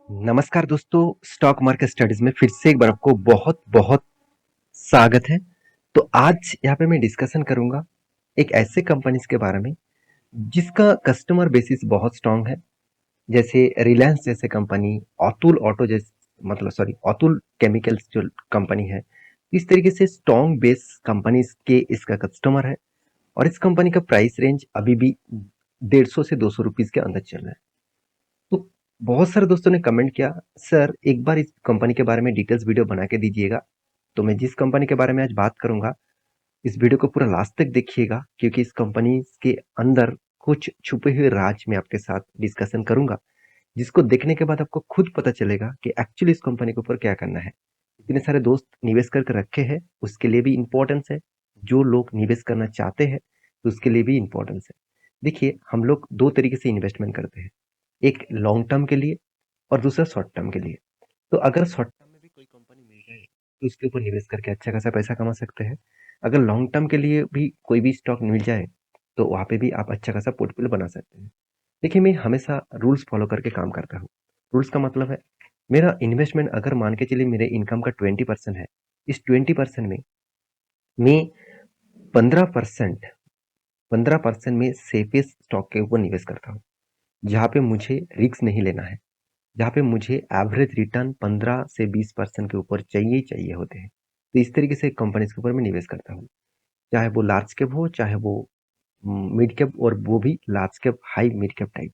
नमस्कार दोस्तों, stock market studies में फिर से एक बार आपको बहुत बहुत स्वागत है। तो आज यहाँ पे मैं डिस्कशन करूंगा एक ऐसे कंपनीज के बारे में जिसका कस्टमर बेसिस बहुत स्ट्रांग है, जैसे रिलायंस जैसे कंपनी, अतुल ऑटो जैसे अतुल केमिकल्स जो कंपनी है। इस तरीके से स्ट्रांग बेस कंपनीज के इसका कस्टमर है और इस कंपनी का प्राइस रेंज अभी भी 150 से 200 रुपीज के अंदर चल रहा है। तो बहुत सारे दोस्तों ने कमेंट किया, सर एक बार इस कंपनी के बारे में डिटेल्स वीडियो बना के दीजिएगा। तो मैं जिस कंपनी के बारे में आज बात करूंगा, इस वीडियो को पूरा लास्ट तक देखिएगा, क्योंकि इस कंपनी के अंदर कुछ छुपे हुए राज मैं आपके साथ डिस्कशन करूंगा, जिसको देखने के बाद आपको खुद पता चलेगा कि एक्चुअली इस कंपनी के ऊपर क्या करना है। इतने सारे दोस्त निवेश करके रखे हैं, उसके लिए भी इम्पोर्टेंस है। जो लोग निवेश करना चाहते हैं तो उसके लिए भी इम्पोर्टेंस है। देखिए, हम लोग दो तरीके से इन्वेस्टमेंट करते हैं, एक लॉन्ग टर्म के लिए और दूसरा शॉर्ट टर्म के लिए। तो अगर शॉर्ट टर्म में भी कोई कंपनी मिल जाए तो उसके ऊपर निवेश करके अच्छा खासा पैसा कमा सकते हैं। अगर लॉन्ग टर्म के लिए भी कोई भी स्टॉक मिल जाए तो वहाँ पे भी आप अच्छा खासा पोर्टफोलियो बना सकते हैं। देखिए, मैं हमेशा रूल्स फॉलो करके काम करता हूँ। रूल्स का मतलब है, मेरा इन्वेस्टमेंट अगर मान के चलिए मेरे इनकम का 20% है, इस 20% में मैं 15% 15% में सेफेस्ट स्टॉक के ऊपर निवेश करता हूँ, जहाँ पे मुझे रिस्क नहीं लेना है, जहाँ पे मुझे एवरेज रिटर्न 15 से 20% के ऊपर चाहिए ही चाहिए होते हैं। तो इस तरीके से कंपनीज के ऊपर मैं निवेश करता हूँ, चाहे वो लार्ज कैप हो, चाहे वो मिड कैप, और वो भी large cap high mid cap type.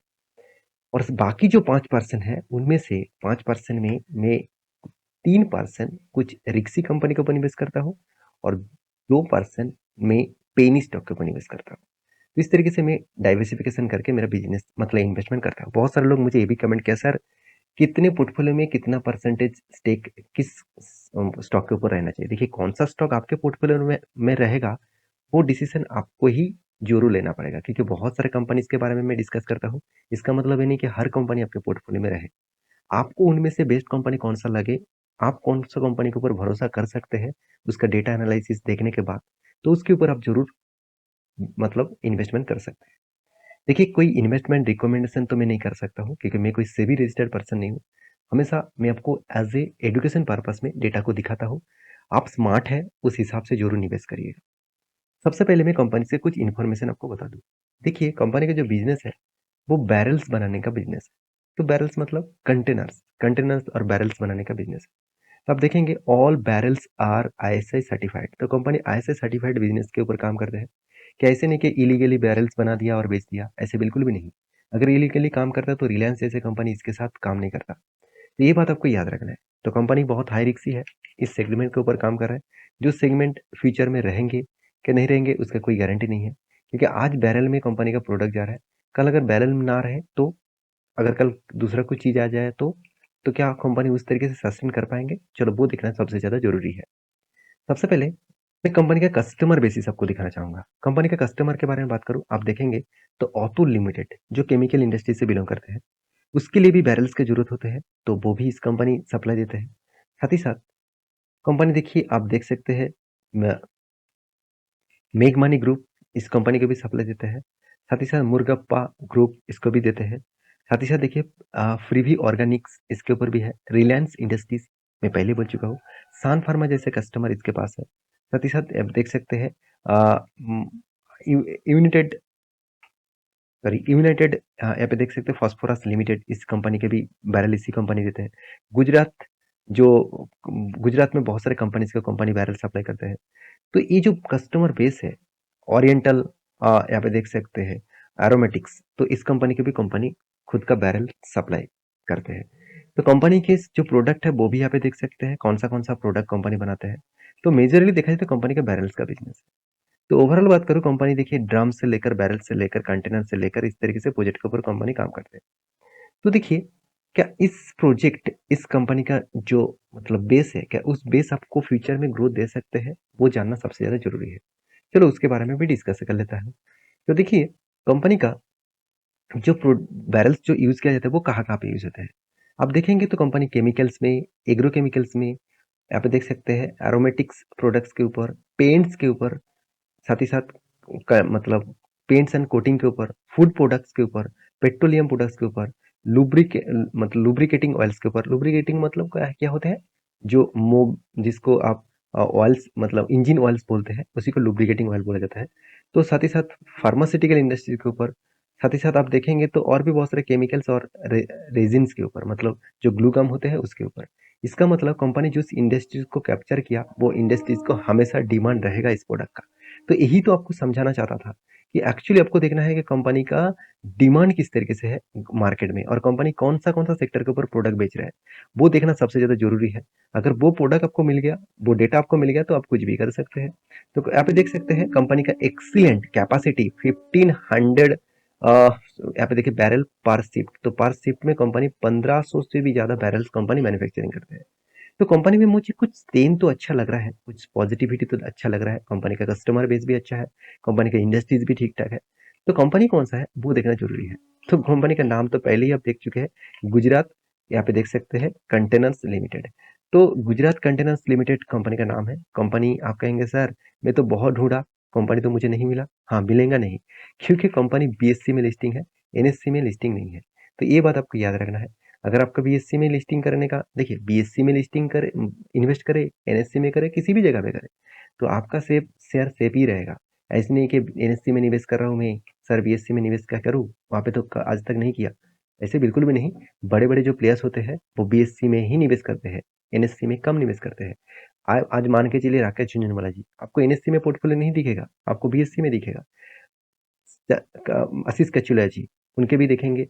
और बाकी जो 5% है, उनमें से 5% में मैं 3% कुछ रिक्सी कंपनी के ऊपर निवेश करता हूँ और 2% में पेनी स्टॉक के ऊपर निवेश करता हूँ। तो इस तरीके से मैं डाइवर्सिफिकेशन करके मेरा बिजनेस मतलब इन्वेस्टमेंट करता हूँ। बहुत सारे लोग मुझे ये भी कमेंट किया, सर कितने पोर्टफोलियो में कितना परसेंटेज स्टेक किस स्टॉक के ऊपर रहना चाहिए। देखिए, कौन सा स्टॉक आपके पोर्टफोलियो में रहेगा, वो डिसीजन आपको ही जरूर लेना पड़ेगा, क्योंकि बहुत सारे कंपनीज के बारे में मैं डिस्कस करता हूँ। इसका मतलब ये नहीं कि हर कंपनी आपके पोर्टफोलियो में रहे। आपको उनमें से बेस्ट कंपनी कौन सा लगे, आप कौन सा कंपनी के ऊपर भरोसा कर सकते हैं, उसका डेटा एनालिसिस देखने के बाद, तो उसके ऊपर आप जरूर मतलब इन्वेस्टमेंट कर सकते हैं। देखिए, कोई इन्वेस्टमेंट रिकमेंडेशन तो मैं नहीं कर सकता हूँ, क्योंकि मैं कोई सेबी रजिस्टर्ड पर्सन नहीं हूँ। हमेशा मैं आपको एज ए एजुकेशन पर्पस में डेटा को दिखाता हूँ। आप स्मार्ट है, उस हिसाब से जरूर निवेश करिएगा। सबसे पहले मैं कंपनी से कुछ इन्फॉर्मेशन आपको बता दूं। देखिए, कंपनी का जो बिजनेस है वो बैरल्स बनाने का बिजनेस है। तो बैरल्स मतलब कंटेनर्स, कंटेनर्स और बैरल्स बनाने का बिजनेस है। तो आप देखेंगे all barrels are ISI certified. तो कंपनी आईएसआई सर्टिफाइड बिजनेस के ऊपर काम करते हैं। क्या ऐसे नहीं कि इलीगली बैरल्स बना दिया और बेच दिया, ऐसे बिल्कुल भी नहीं। अगर इलीगली काम करता तो रिलायंस जैसे कंपनी इसके साथ काम नहीं करता। तो ये बात आपको याद रखना है। तो कंपनी बहुत हाई रिस्की है, इस सेगमेंट के ऊपर काम कर रहा है। जो सेगमेंट फ्यूचर में रहेंगे कि नहीं रहेंगे, उसका कोई गारंटी नहीं है, क्योंकि आज बैरल में कंपनी का प्रोडक्ट जा रहा है, कल अगर बैरल में ना रहे तो, अगर कल दूसरा कुछ चीज आ जाए तो क्या कंपनी उस तरीके से सस्टेन कर पाएंगे? चलो वो देखना सबसे ज्यादा जरूरी है। सबसे पहले मैं कंपनी का कस्टमर बेसिस आपको दिखाना चाहूंगा। कंपनी का कस्टमर के बारे में बात करूं, आप देखेंगे तो ऑटो लिमिटेड जो केमिकल इंडस्ट्री से बिलोंग करते हैं, उसके लिए भी बैरल्स की जरूरत होते हैं, तो वो भी इस कंपनी सप्लाई देते हैं। साथ ही साथ कंपनी, देखिए आप देख सकते हैं, मेघमानी ग्रुप इस कंपनी को भी सप्लाई देते हैं। साथ ही साथ मुर्गप्पा ग्रुप इसको भी देते हैं। साथ ही साथ देखिए, फ्रीवी ऑर्गेनिक्स इसके ऊपर भी है। रिलायंस इंडस्ट्रीज मैं पहले बोल चुका हूँ, सान फार्मा जैसे कस्टमर इसके पास है। साथ ही साथ आप देख सकते हैं यूनाइटेड यूनाइटेड यहाँ पे देख सकते हैं फॉस्फोरस लिमिटेड, इस कंपनी के भी बैरल इसी कंपनी देते हैं। गुजरात जो गुजरात में बहुत सारे कंपनीज के कंपनी बैरल सप्लाई करते हैं। तो ये जो कस्टमर बेस है, ओरिएंटल यहाँ पे देख सकते हैं एरोमेटिक्स, तो इस कंपनी की भी कंपनी खुद का बैरल सप्लाई करते हैं। तो कंपनी के जो प्रोडक्ट है वो भी यहाँ पे देख सकते हैं, कौन सा प्रोडक्ट कंपनी बनाते हैं। तो मेजरली देखा जाए तो कंपनी का बैरल्स का बिजनेस है। तो ओवरऑल बात करूँ, कंपनी देखिए ड्रम से लेकर बैरल से लेकर कंटेनर से लेकर इस तरीके से प्रोजेक्ट के ऊपर कंपनी काम करते हैं। तो देखिए, क्या इस कंपनी का जो मतलब बेस है, क्या उस बेस आपको फ्यूचर में ग्रोथ दे सकते हैं, वो जानना सबसे ज्यादा जरूरी है। चलो उसके बारे में भी डिस्कस कर लेता है। तो देखिए, कंपनी का जो बैरल्स जो यूज किया जाता है वो कहाँ पे यूज होता है। आप देखेंगे तो कंपनी केमिकल्स में, एग्रो केमिकल्स में, यहाँ पे देख सकते हैं एरोमेटिक्स प्रोडक्ट्स के ऊपर, पेंट्स के ऊपर, साथ ही साथ मतलब पेंट्स एंड कोटिंग के ऊपर, फूड प्रोडक्ट्स के ऊपर, पेट्रोलियम प्रोडक्ट्स के ऊपर, मतलब लुब्रिकेटिंग ऑयल्स के ऊपर। लुब्रिकेटिंग मतलब क्या होते हैं, जो मोब जिसको आप ऑयल्स मतलब इंजन ऑयल्स बोलते हैं, उसी को लुब्रिकेटिंग ऑयल बोला जाता है। तो साथ ही साथ फार्मास्यूटिकल इंडस्ट्री के ऊपर, साथ ही साथ आप देखेंगे तो और भी बहुत सारे केमिकल्स और रेजिन्स के ऊपर, मतलब जो ग्लू गम होते हैं उसके ऊपर। इसका मतलब कंपनी जो इंडस्ट्रीज को कैप्चर किया, वो इंडस्ट्रीज को हमेशा डिमांड रहेगा इस प्रोडक्ट का। तो यही तो आपको समझाना चाहता था कि एक्चुअली आपको देखना है कि कंपनी का डिमांड किस तरीके से है मार्केट में, और कंपनी कौन सा सेक्टर के ऊपर प्रोडक्ट बेच रहा है, वो देखना सबसे ज्यादा जरूरी है। अगर वो प्रोडक्ट आपको मिल गया, वो डेटा आपको मिल गया, तो आप कुछ भी कर सकते हैं। तो यहाँ पे देख सकते हैं कंपनी का एक्सीलेंट कैपेसिटी 1500, यहाँ पे देखिए बैरल पर शिफ्ट, तो पर शिफ्ट में कंपनी 1500 से भी ज्यादा बैरल्स कंपनी मैन्युफैक्चरिंग करते हैं। तो कंपनी में मुझे कुछ देन तो अच्छा लग रहा है, कुछ पॉजिटिविटी तो अच्छा लग रहा है, कंपनी का कस्टमर बेस भी अच्छा है, कंपनी का इंडस्ट्रीज भी ठीक ठाक है। तो कंपनी कौन सा है वो देखना जरूरी है। तो कंपनी का नाम तो पहले ही आप देख चुके हैं, गुजरात, यहाँ पे देख सकते हैं कंटेनर्स लिमिटेड। तो गुजरात कंटेनर्स लिमिटेड कंपनी का नाम है। कंपनी आप कहेंगे सर मैं तो बहुत ढूंढा, कंपनी तो मुझे नहीं मिला। हाँ, मिलेगा नहीं, क्योंकि कंपनी बीएससी में लिस्टिंग है, एनएससी में लिस्टिंग नहीं है। तो ये बात आपको याद रखना है। अगर आपका बीएससी में लिस्टिंग करने का, देखिए बीएससी में लिस्टिंग करे, इन्वेस्ट करे, एनएससी में करे, किसी भी जगह पे करे, तो आपका सेफ शेयर सेफ ही रहेगा। ऐसे नहीं कि एनएससी में निवेश कर रहा हूँ मैं, सर बीएससी में निवेश क्या करूँ, वहाँ पे तो आज तक नहीं किया। ऐसे बिल्कुल भी नहीं। बड़े बड़े जो प्लेयर्स होते हैं वो बीएससी में ही निवेश करते हैं, एनएससी में कम निवेश करते हैं। आज मान के चलिए राकेश झुनझुनवाला जी, आपको एनएससी में पोर्टफोलियो नहीं दिखेगा, आपको बीएससी में दिखेगा। आशीष कचुला जी, उनके भी देखेंगे,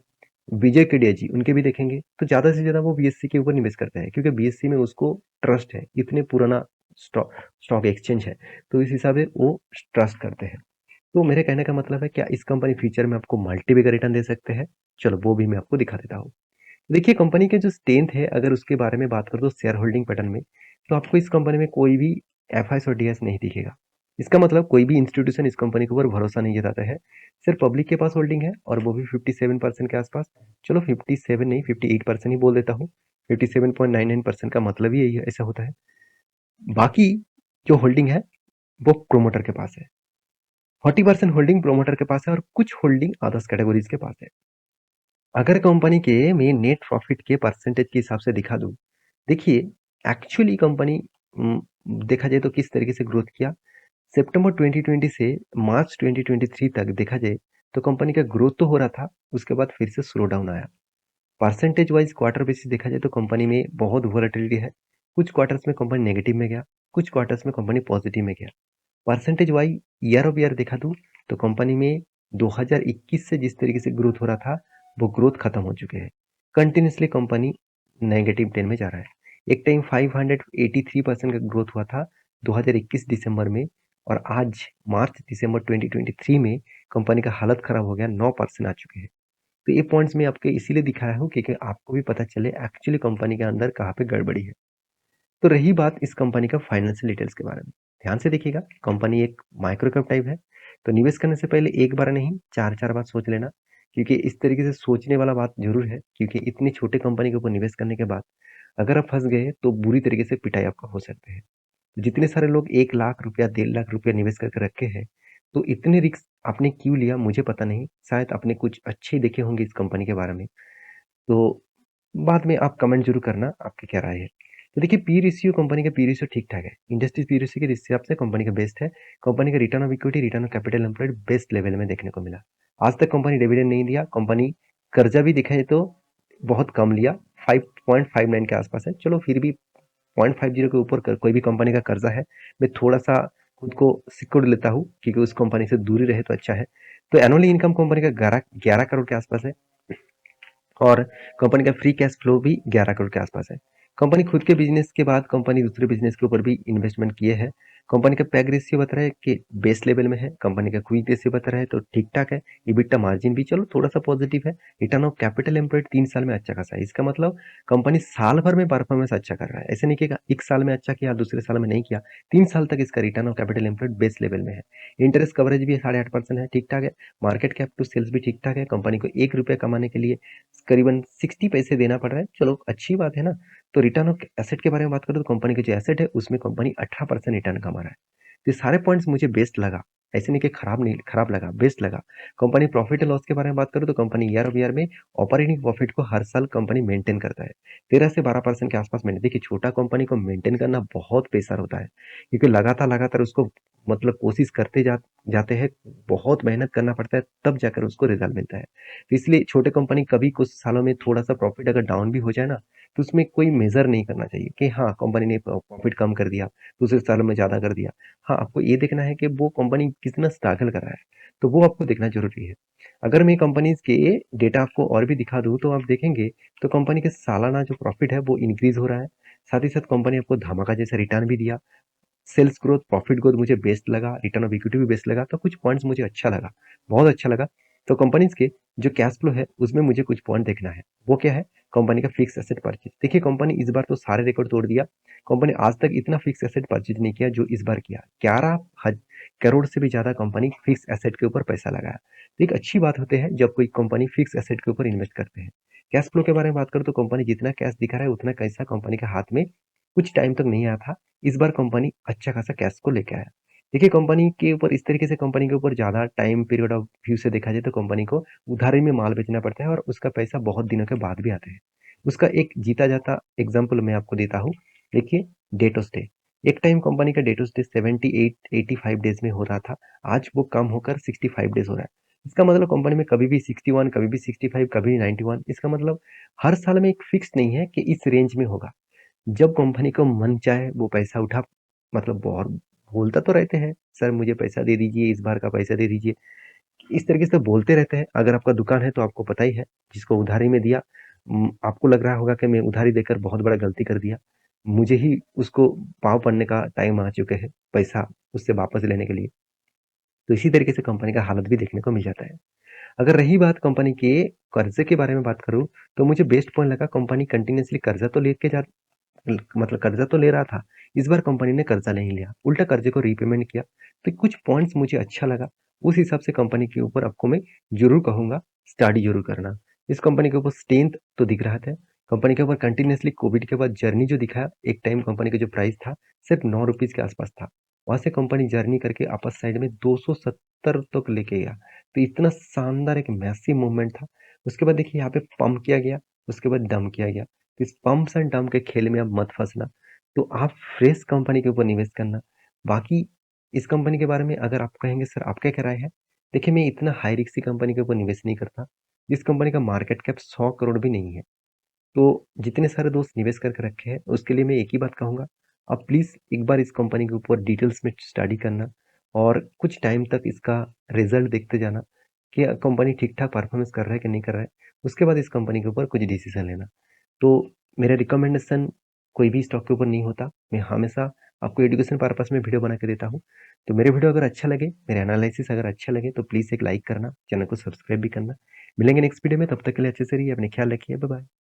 विजय केडिया जी, उनके भी देखेंगे, तो ज्यादा से ज्यादा वो बीएससी के ऊपर निवेश करते हैं, क्योंकि बीएससी में उसको ट्रस्ट है, इतने पुराना स्टॉक स्टॉक एक्सचेंज है, तो इस हिसाब से वो ट्रस्ट करते हैं। तो मेरे कहने का मतलब है, क्या इस कंपनी फ्यूचर में आपको मल्टीबैगर रिटर्न दे सकते हैं? चलो वो भी मैं आपको दिखा देता हूँ। देखिए कंपनी के जो स्ट्रेंथ है, अगर उसके बारे में बात करें तो शेयर होल्डिंग पैटर्न में, तो आपको इस कंपनी में कोई भी एफआईएस और डीएस नहीं दिखेगा। इसका मतलब कोई भी इंस्टीट्यूशन इस कंपनी के ऊपर भरोसा नहीं जताता है। सिर्फ पब्लिक के पास होल्डिंग है, और वो भी 57% के आसपास। चलो 57 नहीं, 58% ही बोल देता हूँ। 57.99% का मतलब ही यही है, ऐसा होता है। बाकी जो होल्डिंग है वो प्रोमोटर के पास है। 40% होल्डिंग प्रोमोटर के पास है, और कुछ होल्डिंग अदर्स कैटेगरीज के पास है। अगर कंपनी के मैं नेट प्रॉफिट के परसेंटेज के हिसाब से दिखा दूं, देखिए एक्चुअली कंपनी देखा जाए तो किस तरीके से ग्रोथ किया। सितंबर 2020 से मार्च 2023 तक देखा जाए तो कंपनी का ग्रोथ तो हो रहा था, उसके बाद फिर से स्लो डाउन आया। परसेंटेज वाइज क्वार्टर बेसिस देखा जाए तो कंपनी में बहुत वोलेटिलिटी है। कुछ क्वार्टर्स में कंपनी नेगेटिव में गया, कुछ क्वार्टर्स में कंपनी पॉजिटिव में गया। Percentage wise year of year देखा दूं तो कंपनी में 2021 से जिस तरीके से ग्रोथ हो रहा था, वो ग्रोथ खत्म हो चुके हैं। कंटिन्यूसली कंपनी नेगेटिव 10 में जा रहा है। एक टाइम 583% का ग्रोथ हुआ था 2021 दिसंबर में, और आज मार्च दिसंबर 2023 में कंपनी का हालत खराब हो गया, 9% आ चुके हैं। तो ये पॉइंट्स मैं आपके इसीलिए दिखाया हूँ क्योंकि आपको भी पता चले एक्चुअली कंपनी के अंदर कहाँ पे गड़बड़ी है। तो रही बात इस कंपनी का फाइनेंशियल डिटेल्स के बारे में, ध्यान से देखिएगा। कंपनी एक माइक्रो कैप टाइप है, तो निवेश करने से पहले एक बार नहीं, चार चार बार सोच लेना, क्योंकि इस तरीके से सोचने वाला बात जरूर है, क्योंकि इतनी छोटे कंपनी के ऊपर निवेश करने के बाद अगर आप फंस गए तो बुरी तरीके से पिटाई आपका हो सकते हैं। जितने सारे लोग 1 लाख रुपया 1.5 लाख रुपया निवेश करके रखे हैं, तो इतने रिस्क आपने क्यों लिया मुझे पता नहीं, शायद आपने कुछ अच्छे देखे होंगे इस कंपनी के बारे में। तो बाद में आप कमेंट जरूर करना आपकी क्या राय है। तो देखिए पी रेशियो, कंपनी का पी रेशियो ठीक ठाक है, इंडस्ट्री पी रेशियो के हिसाब से कंपनी का बेस्ट है। कंपनी का return of equity, return of capital employed best level में देखने को मिला। आज तक कंपनी डिविडेंड नहीं दिया, कंपनी कर्जा भी दिखाए तो बहुत कम लिया, 5.59 के आसपास है। चलो फिर भी 0.50 के ऊपर कोई भी कंपनी का कर्जा है, मैं थोड़ा सा खुद को सिक्योर लेता हूँ, क्योंकि उस कंपनी से दूरी रहे तो अच्छा है। तो एनुअली इनकम कंपनी का 11 करोड़ के आसपास है, और कंपनी का फ्री कैश फ्लो भी 11 करोड़ के आसपास है। कंपनी खुद के बिजनेस के बाद कंपनी दूसरे बिजनेस के ऊपर भी इन्वेस्टमेंट किए हैं। कंपनी का पैग रेशियो बता रहा है कि बेस लेवल में है, कंपनी का क्विक रेशियो बता रहा है तो ठीक ठाक है। इबिटा मार्जिन भी चलो थोड़ा सा पॉजिटिव है। रिटर्न ऑफ कैपिटल एम्प्लॉयड 3 साल में अच्छा खासा है, इसका मतलब कंपनी साल भर में परफॉर्मेंस अच्छा कर रहा है। ऐसे नहीं कि एक साल में अच्छा किया दूसरे साल में नहीं किया, 3 साल तक इसका return of capital employed base level में है। इंटरेस्ट कवरेज भी 8.5% है, ठीक ठाक है। मार्केट कैप टू सेल्स भी ठीक ठाक है। कंपनी को 1 रुपया कमाने के लिए करीबन 60 पैसे देना पड़ रहा है, चलो अच्छी बात है ना। तो रिटर्न ऑफ एसेट के बारे में बात करें तो कंपनी के जो एसेट है उसमें कंपनी 18% रिटर्न कमा रहा है। तो ये सारे पॉइंट्स मुझे बेस्ट लगा। ऐसे नहीं कि खराब लगा, बेस्ट लगा। कंपनी प्रॉफिट एंड लॉस के बारे में बात करूँ तो कंपनी ईयर ऑफ ईयर में ऑपरेटिंग प्रॉफिट को हर साल कंपनी मेंटेन करता है। 13 से 12% के आसपास मेंटेन। देखिए छोटा कंपनी को मेंटेन करना बहुत पेशर होता है, क्योंकि लगातार उसको मतलब कोशिश करते जाते हैं, बहुत मेहनत करना पड़ता है, तब जाकर उसको रिजल्ट मिलता है। तो इसलिए छोटे कंपनी कभी कुछ सालों में थोड़ा-सा प्रॉफिट अगर डाउन भी हो जाए ना, तो उसमें कोई मेजर नहीं करना चाहिए कि हाँ, कंपनी ने प्रॉफिट कम कर दिया, दूसरे सालों में ज़्यादा कर दिया। हाँ, आपको ये देखना है कि वो कंपनी कितना स्ट्रगल कर रहा है, तो वो आपको देखना ज़रूरी है। अगर मैं कंपनीज़ के डेटा आपको और भी दिखा दूँ, तो आप देखेंगे तो कंपनी के सालाना जो प्रॉफिट है वो इंक्रीज़ हो रहा है। साथ ही साथ कंपनी आपको धमाका जैसा रिटर्न भी दिया। सेल्स ग्रोथ, प्रॉफिट ग्रोथ मुझे बेस्ट लगा, रिटर्न ऑफ इक्विटी भी बेस्ट लगा, तो कुछ पॉइंट्स मुझे अच्छा लगा, बहुत अच्छा लगा। तो कंपनीज़ के जो कैश फ्लो है, उसमें मुझे कुछ पॉइंट देखना है। वो क्या है? कंपनी का फिक्स एसेट परचेज़। देखिए कंपनी इस बार तो सारे रिकॉर्ड तोड़ दिया। कंपनी आज तक इतना फिक्स एसेट परचेज़ नहीं किया जो इस बार किया। 11 करोड़ से भी ज़्यादा कंपनी फिक्स एसेट के ऊपर पैसा लगाया। तो एक अच्छी बात होती है जब कोई कंपनी फिक्स एसेट के ऊपर इन्वेस्ट करते हैं। कैश फ्लो के बारे में बात करूँ तो कंपनी जितना कैश दिखा रहा है उतना पैसा कंपनी के हाथ में कुछ टाइम तक नहीं आया था। इस बार कंपनी अच्छा खासा कैश को लेके आया। देखिए कंपनी के ऊपर इस तरीके से कंपनी के ऊपर ज़्यादा टाइम पीरियड ऑफ व्यू से देखा जाए तो कंपनी को उधारी में माल बेचना पड़ता है और उसका पैसा बहुत दिनों के बाद भी आता है। उसका एक जीता जाता एग्जांपल मैं आपको देता हूँ। देखिए डेट ऑफ स्टे। एक टाइम कंपनी का डेट ऑफ स्टे 78 85 डेज में हो रहा था। आज वो कम होकर 65 डेज हो रहा है। इसका मतलब कंपनी में कभी भी 61, कभी भी 65, कभी 91। इसका मतलब हर साल में एक फिक्स नहीं है कि इस रेंज में होगा। जब कंपनी को मन चाहे वो पैसा उठा, मतलब बहुत बोलता तो रहते हैं, सर मुझे पैसा दे दीजिए, इस बार का पैसा दे दीजिए। इस तरीके से बोलते रहते हैं। अगर आपका दुकान है तो आपको पता ही है, जिसको उधारी में दिया, आपको लग रहा होगा कि मैं उधारी देकर बहुत बड़ा गलती कर दिया। मुझे ही उसको पाँव पड़ने का टाइम आ चुके हैं, पैसा उससे वापस लेने के लिए। तो इसी तरीके से कंपनी का हालत भी देखने को मिल जाता है। अगर रही बात कंपनी के कर्जे के बारे में बात करूँ, तो मुझे बेस्ट पॉइंट लगा कंपनी कंटिन्यूअसली कर्जा तो लेके जा मतलब कर्जा तो ले रहा था। इस बार कंपनी ने कर्जा नहीं लिया, उल्टा कर्जे को रीपेमेंट किया। तो कुछ पॉइंट्स मुझे अच्छा लगा। उस हिसाब से कंपनी के ऊपर आपको मैं ज़रूर कहूँगा, स्टडी ज़रूर करना। इस कंपनी के ऊपर स्ट्रेंथ तो दिख रहा था। कंपनी के ऊपर कंटिन्यूअसली कोविड के बाद जर्नी जो दिखा, एक टाइम कंपनी का जो प्राइस था, सिर्फ ₹9 के आसपास था। वहाँ से कंपनी जर्नी करके अपर साइड में 270 तक लेके गया। तो इतना शानदार एक मैसिव मूवमेंट था। उसके बाद देखिए यहाँ पे पंप किया गया, उसके बाद डंप किया गया। तो इस पम्प्स एंड डंप के खेल में आप मत फंसना। तो आप फ्रेश कंपनी के ऊपर निवेश करना। बाकी इस कंपनी के बारे में अगर आप कहेंगे सर आपका क्या राय है? देखिए मैं इतना हाई रिस्क कंपनी के ऊपर निवेश नहीं करता। जिस कंपनी का मार्केट कैप 100 करोड़ भी नहीं है। तो जितने सारे दोस्त निवेश करके रखे हैं उसके लिए मैं एक ही बात कहूँगा, आप प्लीज़ एक बार इस कंपनी के ऊपर डिटेल्स में स्टडी करना और कुछ टाइम तक इसका रिजल्ट देखते जाना कि कंपनी ठीक-ठाक परफॉर्मेंस कर रहा है कि नहीं कर रहा है। उसके बाद इस कंपनी के ऊपर कुछ डिसीज़न लेना। तो मेरा रिकमेंडेशन कोई भी स्टॉक के ऊपर नहीं होता। मैं हमेशा आपको एजुकेशन पर्पस में वीडियो बना के देता हूँ। तो मेरे वीडियो अगर अच्छा लगे, मेरे एनालिसिस अगर अच्छा लगे तो प्लीज़ एक लाइक करना, चैनल को सब्सक्राइब भी करना। मिलेंगे नेक्स्ट वीडियो में, तब तक के लिए अच्छे से रहिए, अपने ख्याल रखिए। Bye bye.